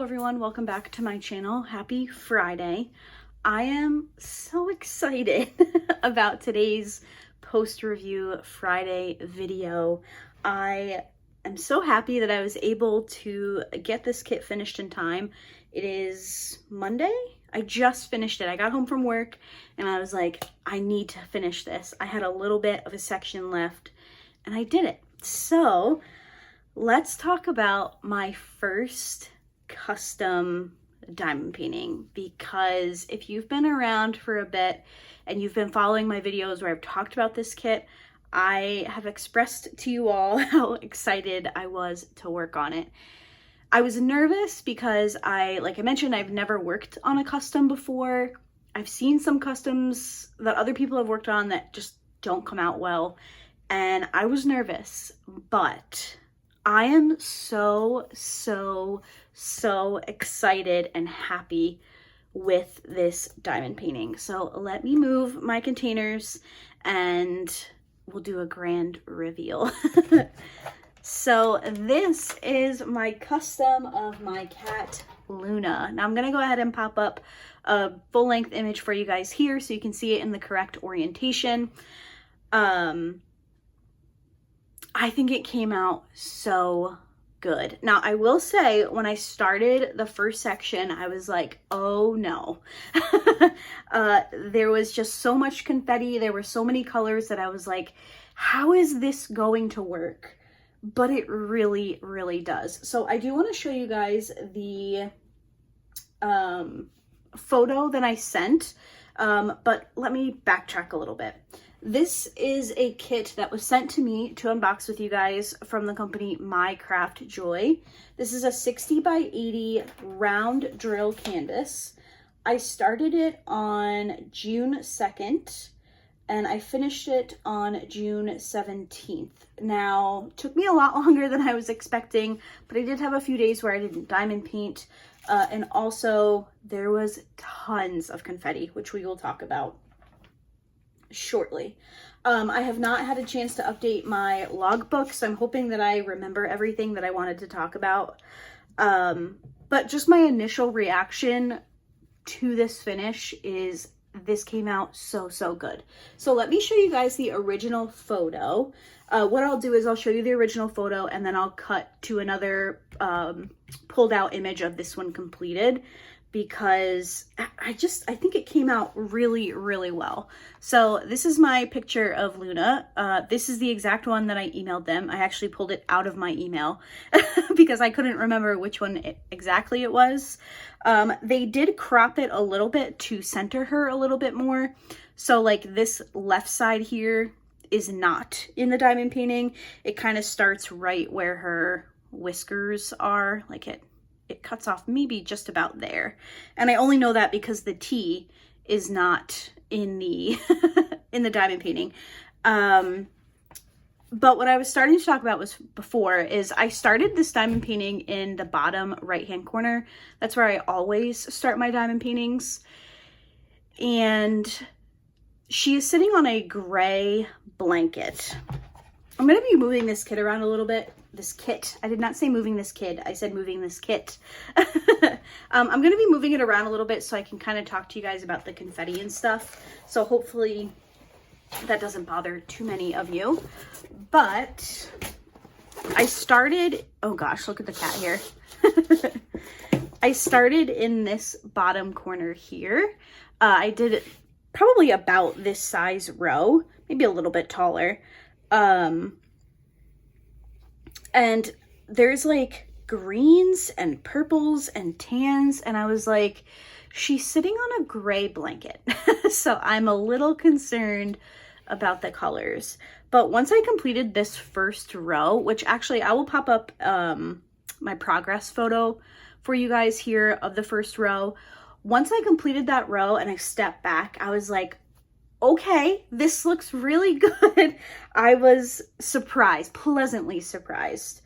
Hello everyone, welcome back to my channel. Happy Friday. I am so excited about today's post-review Friday video. I am so happy that I was able to get this kit finished in time. It is Monday. I just finished it. I got home from work and I was like, I need to finish this. I had a little bit of a section left and I did it. So let's talk about my first custom diamond painting, because if you've been around for a bit and you've been following my videos where I've talked about this kit, I have expressed to you all how excited I was to work on it. I was nervous because like I mentioned, I've never worked on a custom before. I've seen some customs that other people have worked on that just don't come out well, and I was nervous, but I am so excited and happy with this diamond painting. So let me move my containers and we'll do a grand reveal. So this is my custom of my cat Luna. Now I'm gonna go ahead and pop up a full-length image for you guys here so you can see it in the correct orientation. I think it came out so good. Now, I will say, when I started the first section, I was like, oh no. There was just so much confetti. There were so many colors that I was like, how is this going to work? But it really, really does. So I do want to show you guys the photo that I sent, but let me backtrack a little bit. This is a kit that was sent to me to unbox with you guys from the company mycraftjoy. This is a 60 by 80 round drill canvas. I started it on June 2nd and I finished it on June 17th. Now, it took me a lot longer than I was expecting, but I did have a few days where I didn't diamond paint. And also there was tons of confetti, which we will talk about shortly. I have not had a chance to update my logbook, so I'm hoping that I remember everything that I wanted to talk about. But just my initial reaction to this finish is this came out so good. So let me show you guys the original photo. What I'll do is I'll show you the original photo and then I'll cut to another pulled out image of this one completed, because I think it came out really well. So this is my picture of Luna. This is the exact one that I emailed them. I actually pulled it out of my email because I couldn't remember which one exactly it was. They did crop it a little bit to center her a little bit more. So like this left side here is not in the diamond painting. It kind of starts right where her whiskers are, like it cuts off maybe just about there. And I only know that because the T is not in the in the diamond painting. But what I was starting to talk about was before is I started this diamond painting in the bottom right hand corner. That's where I always start my diamond paintings. And she is sitting on a gray blanket. I'm going to be moving this kit around a little bit. This kit. I did not say moving this kid. I said moving this kit. I'm going to be moving it around a little bit so I can kind of talk to you guys about the confetti and stuff. So hopefully that doesn't bother too many of you. But I started, oh gosh, look at the cat here. I started in this bottom corner here. I did it probably about this size row, maybe a little bit taller. And there's like greens and purples and tans, and I was like, she's sitting on a gray blanket. So I'm a little concerned about the colors. But once I completed this first row, which actually I will pop up my progress photo for you guys here of the first row. Once I completed that row and I stepped back, I was like, okay, this looks really good. I was surprised, pleasantly surprised.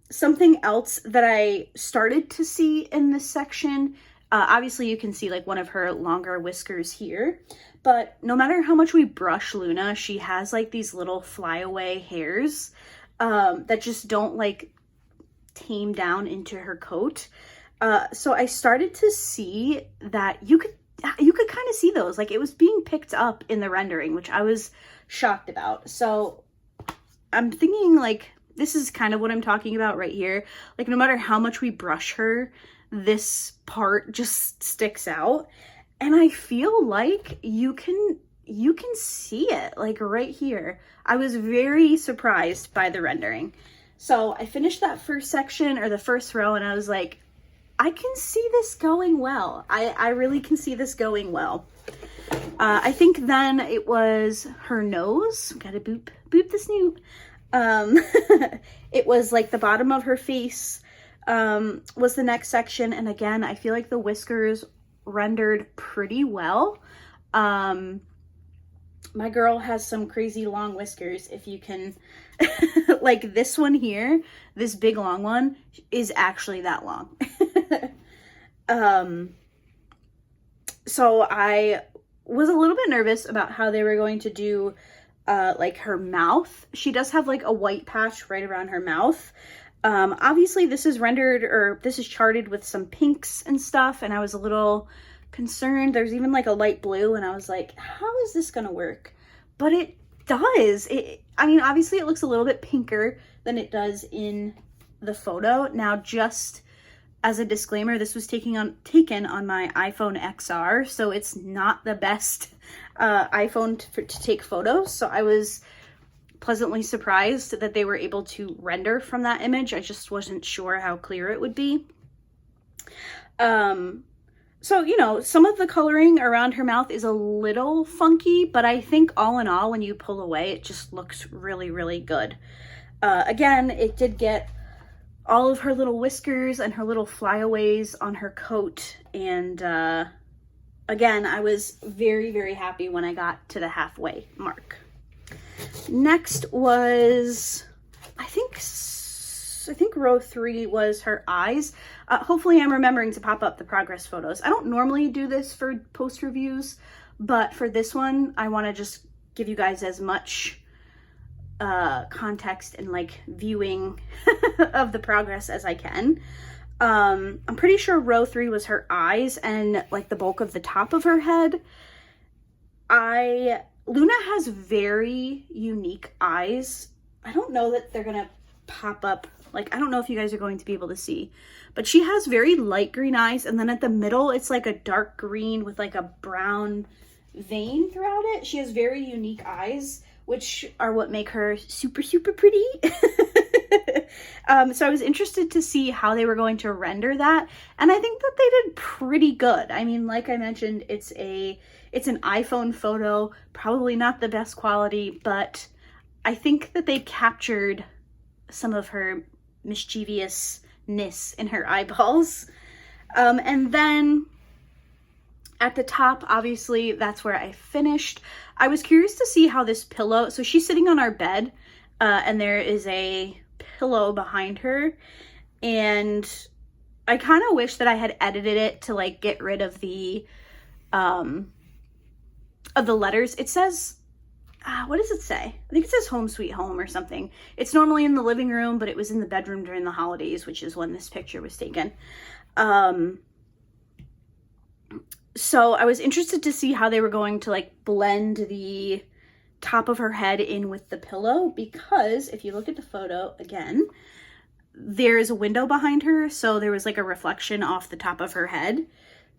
Something else that I started to see in this section, obviously you can see like one of her longer whiskers here, but no matter how much we brush Luna, she has like these little flyaway hairs that just don't like tame down into her coat. So I started to see that you could kind of see those, like it was being picked up in the rendering, which I was shocked about. So I'm thinking like, this is kind of what I'm talking about right here. Like no matter how much we brush her, this part just sticks out. And I feel like you can see it like right here. I was very surprised by the rendering. So I finished that first section, or the first row, and I was like, I can see this going well. I really can see this going well. I think then it was her nose. Gotta boop the snoot. It was like the bottom of her face was the next section. And again, I feel like the whiskers rendered pretty well. My girl has some crazy long whiskers. If you can, like this one here, this big long one is actually that long. So I was a little bit nervous about how they were going to do like her mouth. She does have like a white patch right around her mouth. Obviously this is rendered, or this is charted with some pinks and stuff, and I was a little concerned. There's even like a light blue, and I was like, how is this gonna work? But it does. I mean, obviously it looks a little bit pinker than it does in the photo. Now, just as a disclaimer, this was taken on my iPhone XR, so it's not the best iPhone to take photos. So I was pleasantly surprised that they were able to render from that image. I just wasn't sure how clear it would be. So, you know, some of the coloring around her mouth is a little funky, but I think all in all, when you pull away, it just looks really, really good. Again, it did get all of her little whiskers and her little flyaways on her coat. And again, I was very, very happy when I got to the halfway mark. Next was, I think row 3 was her eyes. Hopefully I'm remembering to pop up the progress photos. I don't normally do this for post reviews, but for this one, I want to just give you guys as much context and like viewing of the progress as I can. I'm pretty sure row 3 was her eyes and like the bulk of the top of her head. Luna has very unique eyes. I don't know that they're gonna pop up. Like, I don't know if you guys are going to be able to see, but she has very light green eyes. And then at the middle, it's like a dark green with like a brown vein throughout it. She has very unique eyes, which are what make her super, super pretty. So I was interested to see how they were going to render that. And I think that they did pretty good. I mean, like I mentioned, it's an iPhone photo, probably not the best quality, but I think that they captured some of her mischievousness in her eyeballs. And then at the top, obviously, that's where I finished. I was curious to see how this pillow, so she's sitting on our bed, and there is a pillow behind her, and I kind of wish that I had edited it to like get rid of the letters. It says, what does it say? I think it says home sweet home or something. It's normally in the living room, but it was in the bedroom during the holidays, which is when this picture was taken. So I was interested to see how they were going to like blend the top of her head in with the pillow, because if you look at the photo again, there is a window behind her, so there was like a reflection off the top of her head.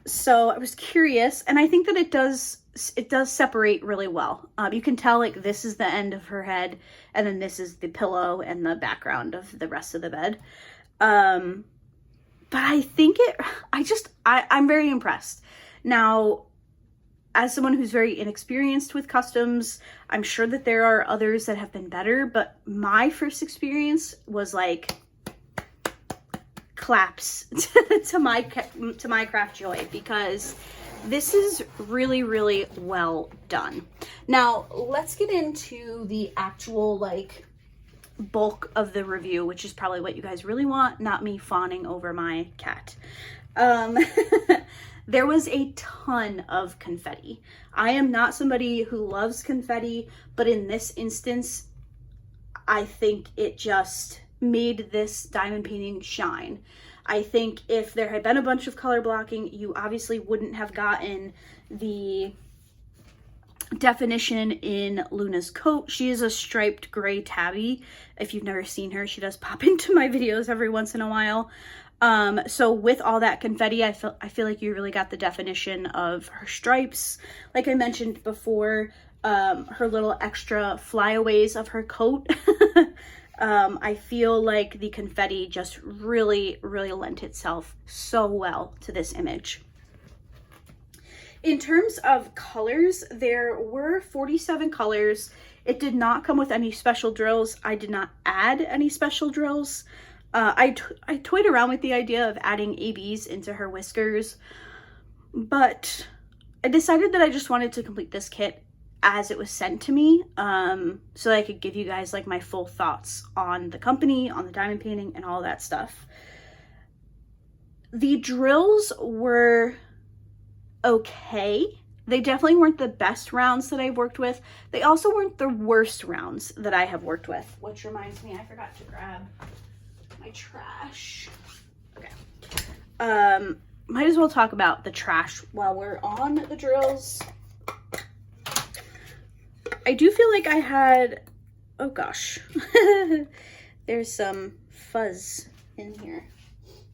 So I was curious, and I think that it does separate really well. You can tell like this is the end of her head, and then this is the pillow and the background of the rest of the bed. But I think I'm very impressed. Now, as someone who's very inexperienced with customs, I'm sure that there are others that have been better, but my first experience was like claps to mycraftjoy, because this is really, really well done. Now, let's get into the actual like bulk of the review, which is probably what you guys really want, not me fawning over my cat. There was a ton of confetti. I am not somebody who loves confetti, but in this instance, I think it just made this diamond painting shine. I think if there had been a bunch of color blocking, you obviously wouldn't have gotten the definition in Luna's coat. She is a striped gray tabby. If you've never seen her, she does pop into my videos every once in a while. So with all that confetti, I feel like you really got the definition of her stripes. Like I mentioned before, her little extra flyaways of her coat. I feel like the confetti just really lent itself so well to this image. In terms of colors, there were 47 colors. It did not come with any special drills. I did not add any special drills. I toyed around with the idea of adding ABs into her whiskers, but I decided that I just wanted to complete this kit as it was sent to me, so that I could give you guys like my full thoughts on the company, on the diamond painting, and all that stuff. The drills were okay. They definitely weren't the best rounds that I've worked with. They also weren't the worst rounds that I have worked with, which reminds me, I forgot to grab my trash. Okay. Might as well talk about the trash while we're on the drills. I do feel like I had, oh gosh, there's some fuzz in here.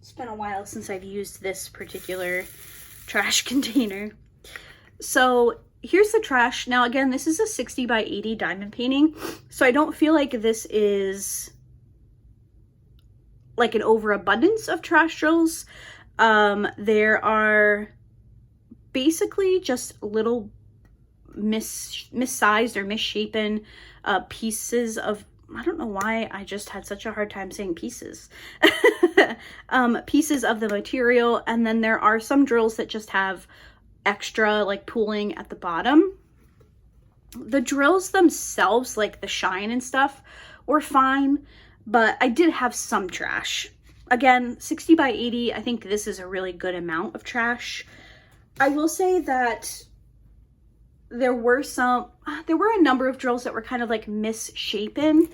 It's been a while since I've used this particular trash container. So here's the trash. Now again, this is a 60 by 80 diamond painting, so I don't feel like this is like an overabundance of trash drills. There are basically just little missized or misshapen pieces of, I don't know why I just had such a hard time saying pieces. Pieces of the material, and then there are some drills that just have extra like pooling at the bottom. The drills themselves, like the shine and stuff, were fine, but I did have some trash. Again, 60 by 80, I think this is a really good amount of trash. I will say that there were a number of drills that were kind of like misshapen,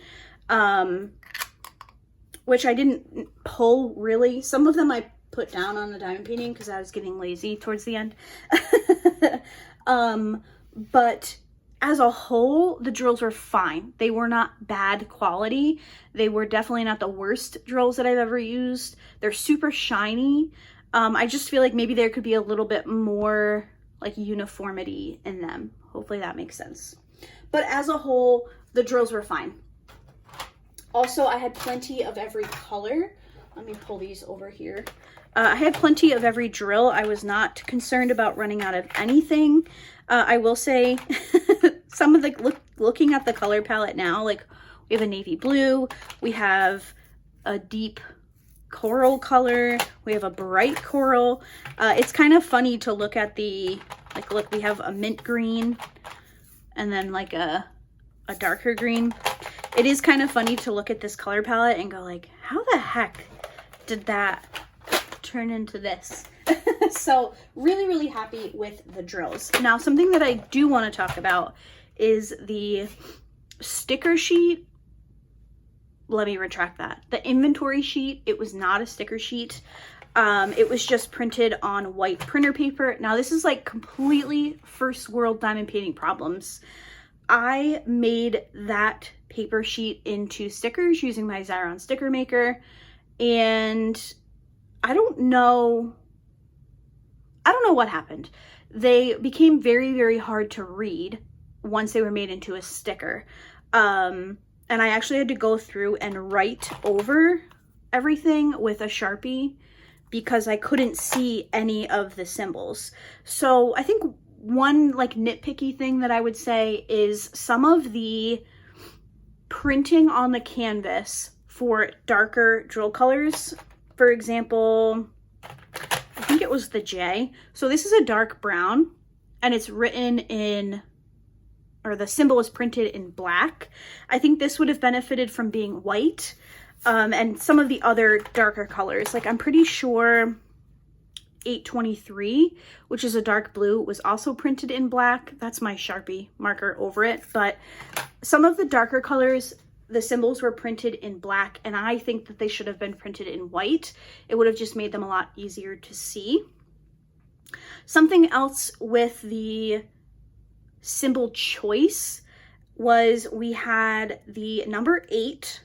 which I didn't pull really. Some of them I put down on the diamond painting because I was getting lazy towards the end. But as a whole, the drills were fine. They were not bad quality. They were definitely not the worst drills that I've ever used. They're super shiny. I just feel like maybe there could be a little bit more like uniformity in them. Hopefully that makes sense. But as a whole, the drills were fine. Also, I had plenty of every color. Let me pull these over here. I had plenty of every drill. I was not concerned about running out of anything. I will say some of the, looking at the color palette now, like we have a navy blue, we have a deep coral color, we have a bright coral. It's kind of funny to look at the, like, look, we have a mint green and then like a darker green. It is kind of funny to look at this color palette and go like, how the heck did that turn into this? So really happy with the drills. Now, something that I do want to talk about is the sticker sheet. Let me retract that. The inventory sheet, it was not a sticker sheet. It was just printed on white printer paper. Now, this is like completely first world diamond painting problems. I made that paper sheet into stickers using my Xyron sticker maker, and I don't know what happened. They became very hard to read once they were made into a sticker. And I actually had to go through and write over everything with a Sharpie because I couldn't see any of the symbols. So I think one like nitpicky thing that I would say is some of the printing on the canvas for darker drill colors. For example, I think it was the J. So this is a dark brown and it's written in, or the symbol is printed in black. I think this would have benefited from being white. And some of the other darker colors, like I'm pretty sure 823, which is a dark blue, was also printed in black. That's my Sharpie marker over it. But some of the darker colors the symbols were printed in black, and I think that they should have been printed in white. It would have just made them a lot easier to see. Something else with the symbol choice was we had the number 8,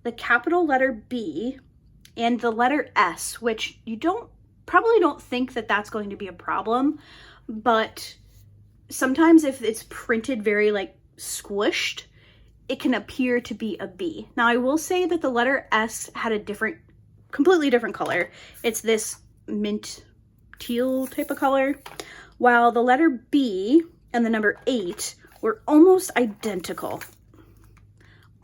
the capital letter B, and the letter S, which you probably don't think that that's going to be a problem, but sometimes if it's printed very like squished, it can appear to be a B. Now I will say that the letter S had a completely different color. It's this mint teal type of color, while the letter B and the number 8 were almost identical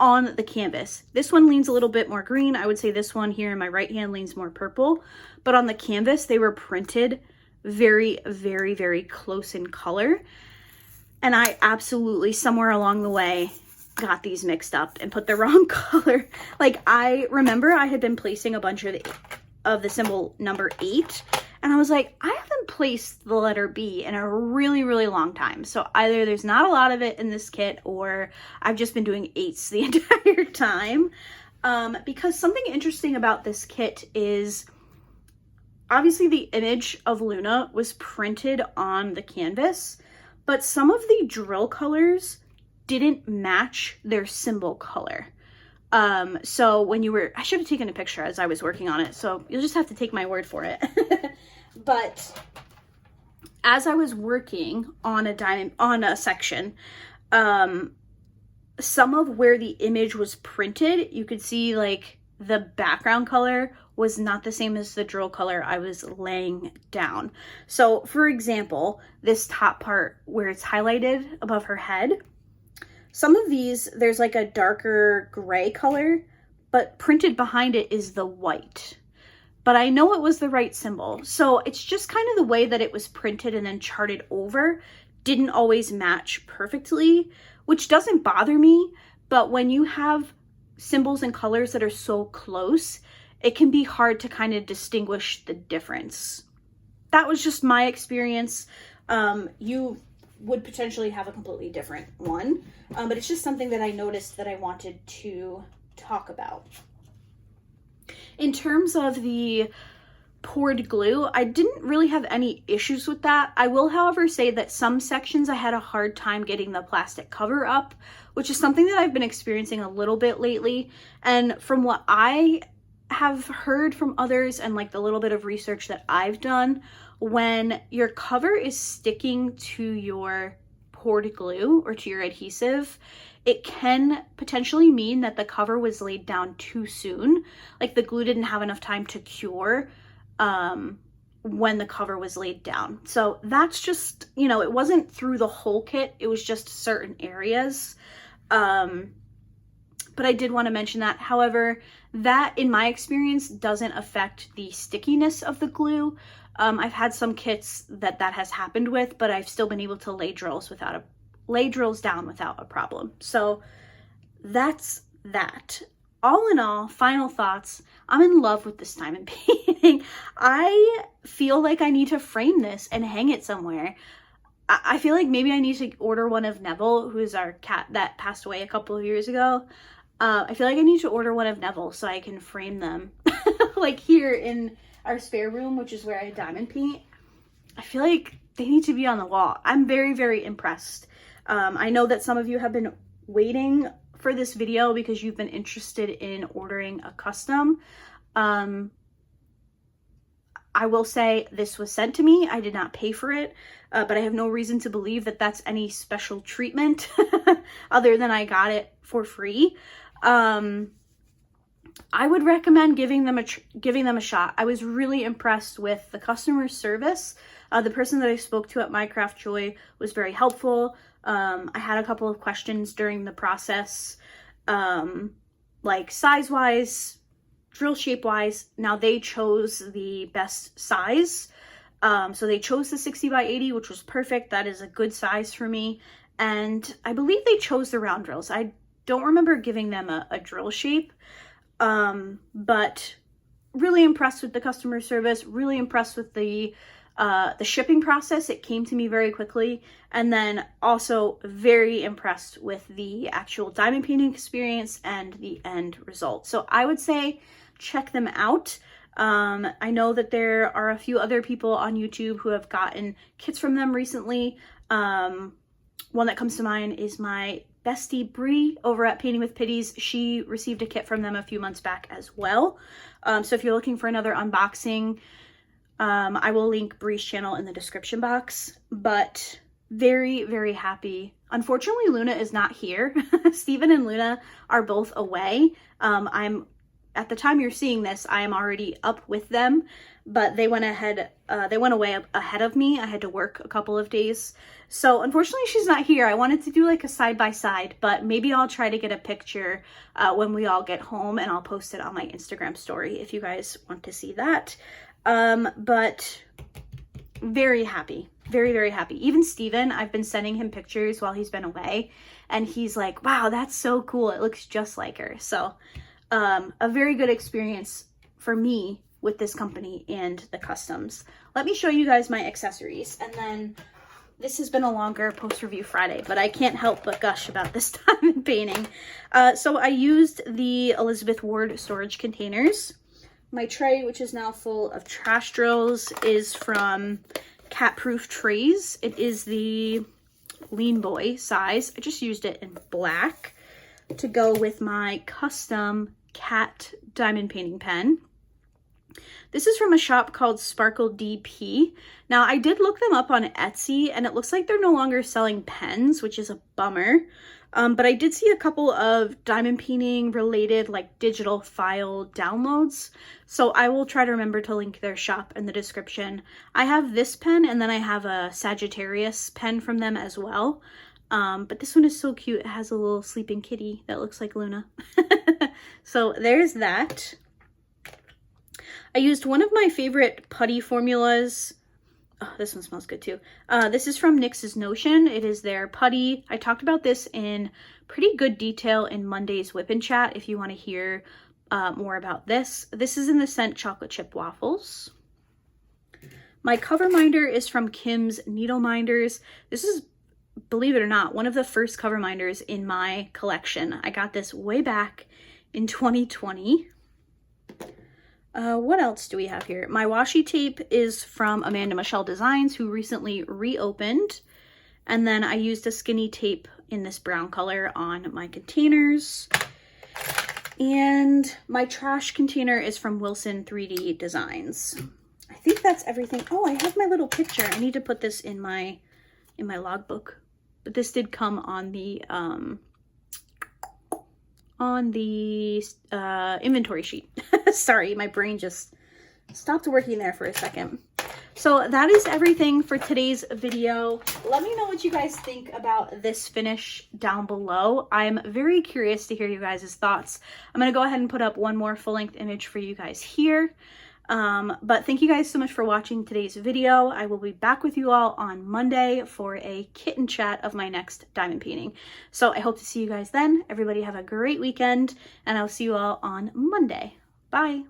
on the canvas. This one leans a little bit more green. I would say this one here in my right hand leans more purple, but on the canvas they were printed very, very, very close in color. And I absolutely, somewhere along the way, got these mixed up and put the wrong color. Like, I remember I had been placing a bunch of the symbol number 8, and I was like, I haven't placed the letter B in a really, really long time. So either there's not a lot of it in this kit, or I've just been doing 8s the entire time. Because something interesting about this kit is, obviously the image of Luna was printed on the canvas, but some of the drill colors didn't match their symbol color. So when I should have taken a picture as I was working on it, so you'll just have to take my word for it. But as I was working on a section, some of where the image was printed, you could see like the background color was not the same as the drill color I was laying down. So for example, this top part where it's highlighted above her head, some of these, there's like a darker gray color, but printed behind it is the white. But I know it was the right symbol. So it's just kind of the way that it was printed and then charted over didn't always match perfectly, which doesn't bother me. But when you have symbols and colors that are so close, it can be hard to kind of distinguish the difference. That was just my experience. You would potentially have a completely different one, but it's just something that I noticed that I wanted to talk about. In terms of the poured glue, I didn't really have any issues with that. I will, however, say that some sections I had a hard time getting the plastic cover up, which is something that I've been experiencing a little bit lately. And from what I have heard from others and like the little bit of research that I've done, when your cover is sticking to your poured glue or to your adhesive, it can potentially mean that the cover was laid down too soon. Like the glue didn't have enough time to cure when the cover was laid down. So that's just, it wasn't through the whole kit. It was just certain areas. But I did want to mention that. However, that in my experience doesn't affect the stickiness of the glue. I've had some kits that has happened with, but I've still been able to lay drills down without a problem. So that's that. All in all, final thoughts. I'm in love with this diamond painting. I feel like I need to frame this and hang it somewhere. I feel like maybe I need to order one of Neville, who is our cat that passed away a couple of years ago. I feel like I need to order one of Neville so I can frame them like here in our spare room, which is where I diamond paint. I feel like they need to be on the wall. I'm very, very impressed. I know that some of you have been waiting for this video because you've been interested in ordering a custom. I will say this was sent to me. I did not pay for it, but I have no reason to believe that that's any special treatment other than I got it for free. I would recommend giving them a shot. I was really impressed with the customer service. The person that I spoke to at mycraftjoy was very helpful. I had a couple of questions during the process, like size-wise, drill shape-wise. Now they chose the best size. So they chose the 60 by 80, which was perfect. That is a good size for me. And I believe they chose the round drills. I don't remember giving them a drill shape. But really impressed with the customer service, really impressed with the The shipping process, it came to me very quickly, and then also very impressed with the actual diamond painting experience and the end result. So I would say check them out. I know that there are a few other people on YouTube who have gotten kits from them recently. One that comes to mind is my bestie Bree over at Painting with Pitties. She received a kit from them a few months back as well. So if you're looking for another unboxing, I will link Bree's channel in the description box. But very, very happy. Unfortunately, Luna is not here. Steven and Luna are both away. At the time you're seeing this, I am already up with them, but they went away ahead of me. I had to work a couple of days. So unfortunately she's not here. I wanted to do like a side-by-side, but maybe I'll try to get a picture when we all get home, and I'll post it on my Instagram story if you guys want to see that. But very happy, very, very happy. Even Steven, I've been sending him pictures while he's been away, and he's like, wow, that's so cool. It looks just like her. So a very good experience for me with this company and the customs. Let me show you guys my accessories, and then this has been a longer post-review Friday, but I can't help but gush about this diamond painting. So I used the Elizabeth Ward storage containers. My tray, which is now full of trash drills, is from Cat Proof Trays. It is the Lean Boy size. I just used it in black to go with my custom cat diamond painting pen. This is from a shop called Sparkle DP. Now, I did look them up on Etsy, and it looks like they're no longer selling pens, which is a bummer. But I did see a couple of diamond painting related like digital file downloads. So I will try to remember to link their shop in the description. I have this pen, and then I have a Sagittarius pen from them as well. But this one is so cute. It has a little sleeping kitty that looks like Luna. So there's that. I used one of my favorite putty formulas. Oh, this one smells good too. This is from NYX's Notion. It is their putty. I talked about this in pretty good detail in Monday's Whip and Chat if you want to hear more about this. This is in the scent Chocolate Chip Waffles. My cover minder is from Kim's Needle Minders. This is, believe it or not, one of the first cover minders in my collection. I got this way back in 2020. What else do we have here? My washi tape is from Amanda Michelle Designs, who recently reopened. And then I used a skinny tape in this brown color on my containers. And my trash container is from Wilson 3D Designs. I think that's everything. Oh, I have my little picture. I need to put this in my logbook. But this did come on the inventory sheet. Sorry, my brain just stopped working there for a second. So that is everything for today's video. Let me know what you guys think about this finish down below. I'm very curious to hear you guys' thoughts. I'm going to go ahead and put up one more full-length image for you guys here. But thank you guys so much for watching today's video. I will be back with you all on Monday for a kitten chat of my next diamond painting. So I hope to see you guys then. Everybody have a great weekend, and I'll see you all on Monday. Bye.